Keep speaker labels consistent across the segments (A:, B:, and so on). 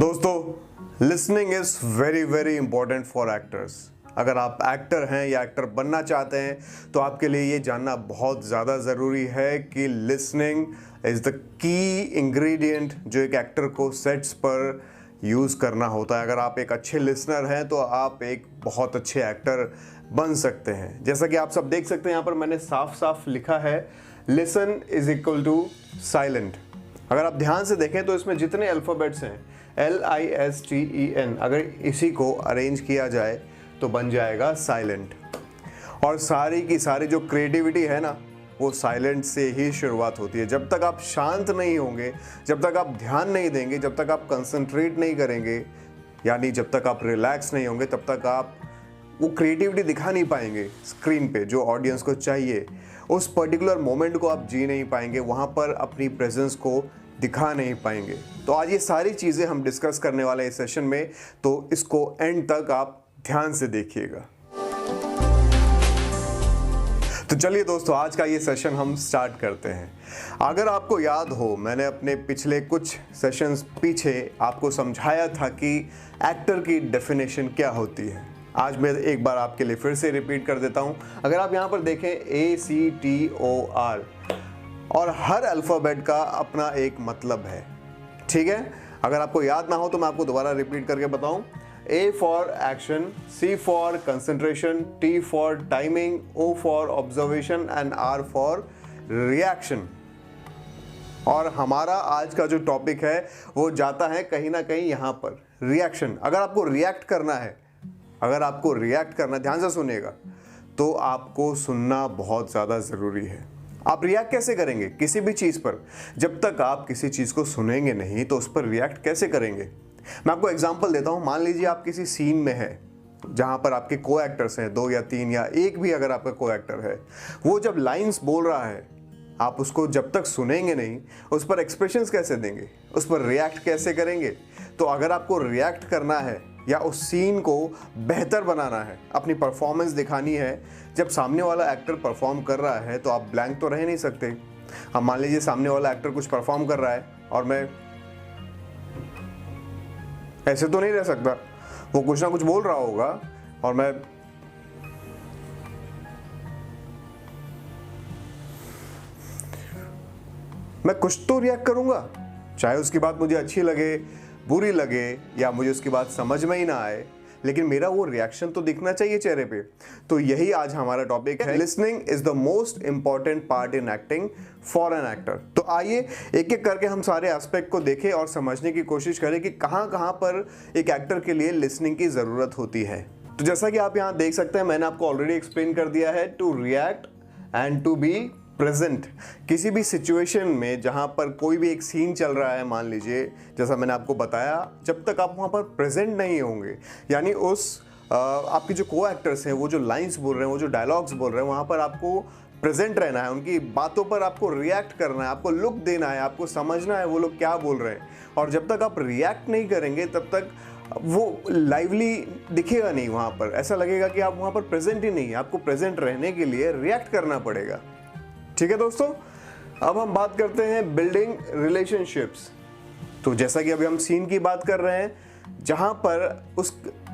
A: दोस्तों, listening is very very important for actors. अगर आप एक्टर हैं या एक्टर बनना चाहते हैं तो आपके लिए ये जानना बहुत ज़्यादा ज़रूरी है कि listening is the key ingredient जो एक एक्टर को सेट्स पर यूज़ करना होता है। अगर आप एक अच्छे लिसनर हैं तो आप एक बहुत अच्छे एक्टर बन सकते हैं। जैसा कि आप सब देख सकते हैं, यहाँ पर मैंने साफ साफ लिखा है listen is equal to silent. अगर आप ध्यान से देखें तो इसमें जितने अल्फ़ाबेट्स हैं LISTEN, अगर इसी को अरेंज किया जाए तो बन जाएगा साइलेंट। और सारी की सारी जो क्रिएटिविटी है ना, वो साइलेंट से ही शुरुआत होती है। जब तक आप शांत नहीं होंगे, जब तक आप ध्यान नहीं देंगे, जब तक आप कंसंट्रेट नहीं करेंगे, यानी जब तक आप रिलैक्स नहीं होंगे, तब तक आप वो क्रिएटिविटी दिखा नहीं पाएंगे स्क्रीन पे जो ऑडियंस को चाहिए। उस पर्टिकुलर मोमेंट को आप जी नहीं पाएंगे, वहाँ पर अपनी प्रेजेंस को दिखा नहीं पाएंगे। तो आज ये सारी चीज़ें हम डिस्कस करने वाले हैं इस सेशन में, तो इसको एंड तक आप ध्यान से देखिएगा। तो चलिए दोस्तों, आज का ये सेशन हम स्टार्ट करते हैं। अगर आपको याद हो, मैंने अपने पिछले कुछ सेशंस पीछे आपको समझाया था कि एक्टर की डेफिनेशन क्या होती है। आज मैं एक बार आपके लिए फिर से रिपीट कर देता हूं। अगर आप यहां पर देखें ACTOR, और हर अल्फ़ाबेट का अपना एक मतलब है, ठीक है। अगर आपको याद ना हो तो मैं आपको दोबारा रिपीट करके बताऊं। A for action, C for concentration, T for timing, O for observation and R for reaction. और हमारा आज का जो टॉपिक है वो जाता है कहीं ना कहीं यहाँ पर, रिएक्शन। अगर आपको रिएक्ट करना है, ध्यान से सुनिएगा, तो आपको सुनना बहुत ज़्यादा ज़रूरी है। आप रिएक्ट कैसे करेंगे किसी भी चीज़ पर? जब तक आप किसी चीज़ को सुनेंगे नहीं तो उस पर रिएक्ट कैसे करेंगे? मैं आपको एग्जांपल देता हूं। मान लीजिए आप किसी सीन में हैं जहां पर आपके को एक्टर्स हैं, 2 या 3 या एक भी अगर आपका को एक्टर है, वो जब लाइंस बोल रहा है, आप उसको जब तक सुनेंगे नहीं, उस पर एक्सप्रेशंस कैसे देंगे, उस पर रिएक्ट कैसे करेंगे? तो अगर आपको रिएक्ट करना है या उस सीन को बेहतर बनाना है, अपनी परफॉर्मेंस दिखानी है, जब सामने वाला एक्टर परफॉर्म कर रहा है तो आप ब्लैंक तो रह नहीं सकते। अब मान लीजिए सामने वाला एक्टर कुछ परफॉर्म कर रहा है और मैं ऐसे तो नहीं रह सकता, वो कुछ ना कुछ बोल रहा होगा और मैं कुछ तो रिएक्ट करूंगा, चाहे उसकी बात मुझे अच्छी लगे, बुरी लगे, या मुझे उसकी बात समझ में ही ना आए, लेकिन मेरा वो रिएक्शन तो दिखना चाहिए चेहरे पे। तो यही आज हमारा टॉपिक है, listening is the most important part in acting for an actor. तो आइए एक एक करके हम सारे एस्पेक्ट को देखें और समझने की कोशिश करें कि कहाँ कहाँ पर एक एक्टर के लिए लिसनिंग की ज़रूरत होती है। तो जैसा कि आप यहाँ देख सकते हैं, मैंने आपको ऑलरेडी एक्सप्लेन कर दिया है, to react and to be present. किसी भी सिचुएशन में जहां पर कोई भी एक सीन चल रहा है, मान लीजिए, जैसा मैंने आपको बताया, जब तक आप वहां पर प्रेजेंट नहीं होंगे, यानी उस आपके जो को एक्टर्स हैं, वो जो लाइंस बोल रहे हैं, वो जो डायलॉग्स बोल रहे हैं, वहां पर आपको प्रेजेंट रहना है, उनकी बातों पर आपको रिएक्ट करना है, आपको लुक देना है, आपको समझना है वो लोग क्या बोल रहे हैं। और जब तक आप रिएक्ट नहीं करेंगे तब तक वो लाइवली दिखेगा नहीं, वहाँ पर ऐसा लगेगा कि आप वहाँ पर प्रेजेंट ही नहीं है। आपको प्रेजेंट रहने के लिए रिएक्ट करना पड़ेगा, ठीक है दोस्तों। अब हम बात करते हैं बिल्डिंग रिलेशनशिप्स। तो जैसा कि अभी हम सीन की बात कर रहे हैं, जहां पर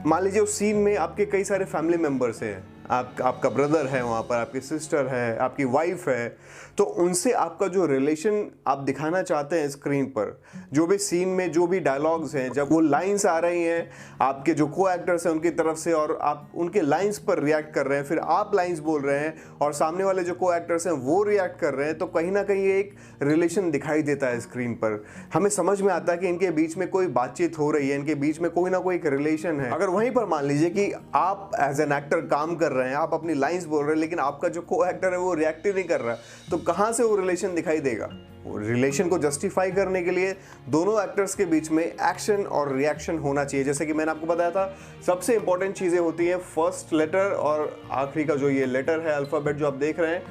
A: मान लीजिए उस सीन में आपके कई सारे फैमिली मेंबर्स हैं, आपका ब्रदर है, वहाँ पर आपकी सिस्टर है, आपकी वाइफ है, तो उनसे आपका जो रिलेशन आप दिखाना चाहते हैं स्क्रीन पर, जो भी सीन में जो भी डायलॉग्स हैं, जब वो लाइंस आ रही हैं आपके जो को एक्टर्स हैं उनकी तरफ से, और आप उनके लाइंस पर रिएक्ट कर रहे हैं, फिर आप लाइंस बोल रहे हैं और सामने वाले जो को एक्टर्स हैं वो रिएक्ट कर रहे हैं, तो कहीं ना कहीं एक रिलेशन दिखाई देता है स्क्रीन पर। हमें समझ में आता है कि इनके बीच में कोई बातचीत हो रही है, इनके बीच में कोई ना कोई एक रिलेशन है। अगर वहीं पर मान लीजिए कि आप एज एन एक्टर काम कर रहे हैं, आप अपनी लाइंस बोल रहे हैं, लेकिन आपका जो को एक्टर है वो रिएक्ट ही नहीं कर रहा, तो कहां से वो रिलेशन दिखाई देगा? रिलेशन को जस्टिफाई करने के लिए दोनों एक्टर्स के बीच में एक्शन और रिएक्शन होना चाहिए। जैसे कि मैंने आपको बताया था, सबसे इंपॉर्टेंट चीजें होती हैं फर्स्ट लेटर और आखिरी का जो ये लेटर है, अल्फाबेट जो आप देख रहे हैं,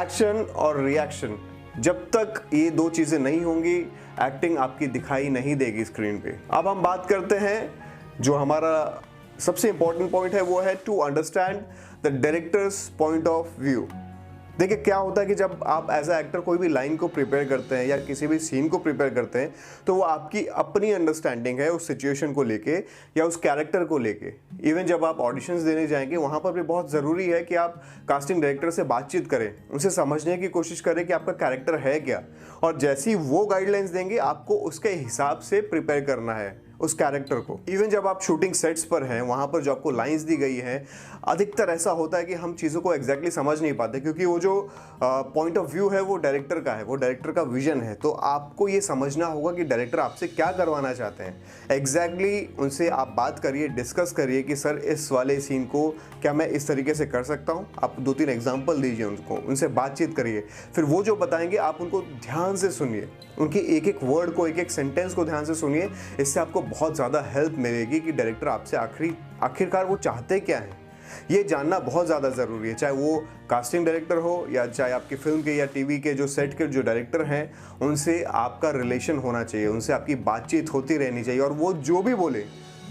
A: एक्शन और रिएक्शन। जब तक ये दो चीजें नहीं होंगी, एक्टिंग आपकी दिखाई नहीं देगी स्क्रीन पे। अब हम बात करते हैं, जो हमारा सबसे इंपॉर्टेंट पॉइंट है वो है to understand the director's point of view. देखिए क्या होता है कि जब आप एज अ एक्टर कोई भी लाइन को प्रिपेयर करते हैं या किसी भी सीन को प्रिपेयर करते हैं, तो वो आपकी अपनी अंडरस्टैंडिंग है उस सिचुएशन को लेके या उस कैरेक्टर को लेके। इवन जब आप ऑडिशंस देने जाएंगे, वहाँ पर भी बहुत ज़रूरी है कि आप कास्टिंग डायरेक्टर से बातचीत करें, उनसे समझने की कोशिश करें कि आपका कैरेक्टर है क्या, और जैसी वो गाइडलाइंस देंगे आपको उसके हिसाब से प्रिपेयर करना है उस कैरेक्टर को। इवन जब आप शूटिंग सेट्स पर हैं, वहाँ पर जो आपको लाइंस दी गई हैं, अधिकतर ऐसा होता है कि हम चीज़ों को एग्जैक्टली समझ नहीं पाते, क्योंकि वो जो पॉइंट ऑफ व्यू है वो डायरेक्टर का है, वो डायरेक्टर का विजन है। तो आपको ये समझना होगा कि डायरेक्टर आपसे क्या करवाना चाहते हैं। एग्जैक्टली उनसे आप बात करिए, डिस्कस करिए कि सर इस वाले सीन को क्या मैं इस तरीके से कर सकता हूँ। आप 2-3 एग्जाम्पल दीजिए उनको, उनसे बातचीत करिए। फिर वो जो बताएंगे आप उनको ध्यान से सुनिए, उनकी एक एक वर्ड को, एक एक सेंटेंस को ध्यान से सुनिए। इससे आपको बहुत ज़्यादा हेल्प मिलेगी कि डायरेक्टर आपसे आखिरकार वो चाहते क्या हैं, ये जानना बहुत ज़्यादा ज़रूरी है। चाहे वो कास्टिंग डायरेक्टर हो या चाहे आपकी फिल्म के या टीवी के जो सेट के जो डायरेक्टर हैं, उनसे आपका रिलेशन होना चाहिए, उनसे आपकी बातचीत होती रहनी चाहिए, और वो जो भी बोले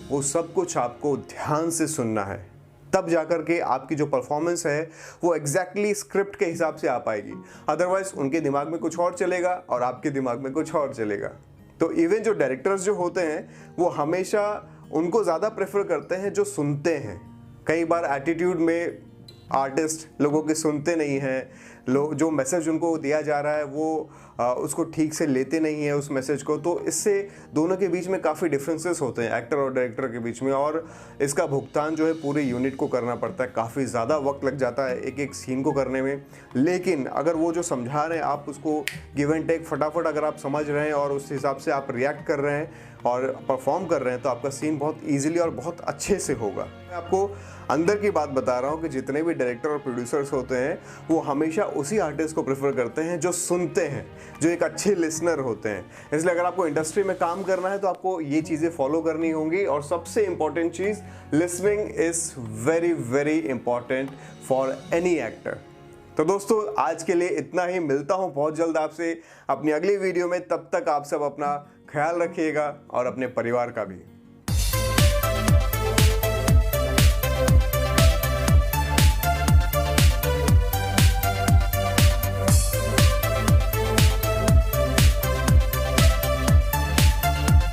A: वो सब कुछ आपको ध्यान से सुनना है। तब जाकर के आपकी जो परफॉर्मेंस है वो एग्जैक्टली स्क्रिप्ट के हिसाब से आ पाएगी। अदरवाइज उनके दिमाग में कुछ और चलेगा और आपके दिमाग में कुछ और चलेगा। तो इवन जो डायरेक्टर्स जो होते हैं वो हमेशा उनको ज़्यादा प्रेफर करते हैं जो सुनते हैं। कई बार एटीट्यूड में आर्टिस्ट लोगों के सुनते नहीं हैं, लोग जो मैसेज उनको दिया जा रहा है वो उसको ठीक से लेते नहीं है उस मैसेज को। तो इससे दोनों के बीच में काफ़ी डिफरेंसेस होते हैं, एक्टर और डायरेक्टर के बीच में, और इसका भुगतान जो है पूरे यूनिट को करना पड़ता है। काफ़ी ज़्यादा वक्त लग जाता है एक एक सीन को करने में। लेकिन अगर वो जो समझा रहे हैं आप उसको गिव एंड टेक फटाफट अगर आप समझ रहे हैं और उस हिसाब से आप रिएक्ट कर रहे हैं और परफॉर्म कर रहे हैं, तो आपका सीन बहुत ईजिली और बहुत अच्छे से होगा। मैं आपको अंदर की बात बता रहा हूँ कि जितने भी डायरेक्टर और प्रोड्यूसर्स होते हैं वो हमेशा उसी आर्टिस्ट को प्रेफर करते हैं जो सुनते हैं, जो एक अच्छे लिसनर होते हैं। इसलिए अगर आपको इंडस्ट्री में काम करना है तो आपको ये चीज़ें फॉलो करनी होंगी। और सबसे important cheese, listening is very very important for any actor. तो दोस्तों आज के लिए इतना ही। मिलता हूँ बहुत जल्द आपसे अपनी अगली वीडियो में। तब तक आप सब अपना ख्याल रखिएगा और अपने परिवार का भी।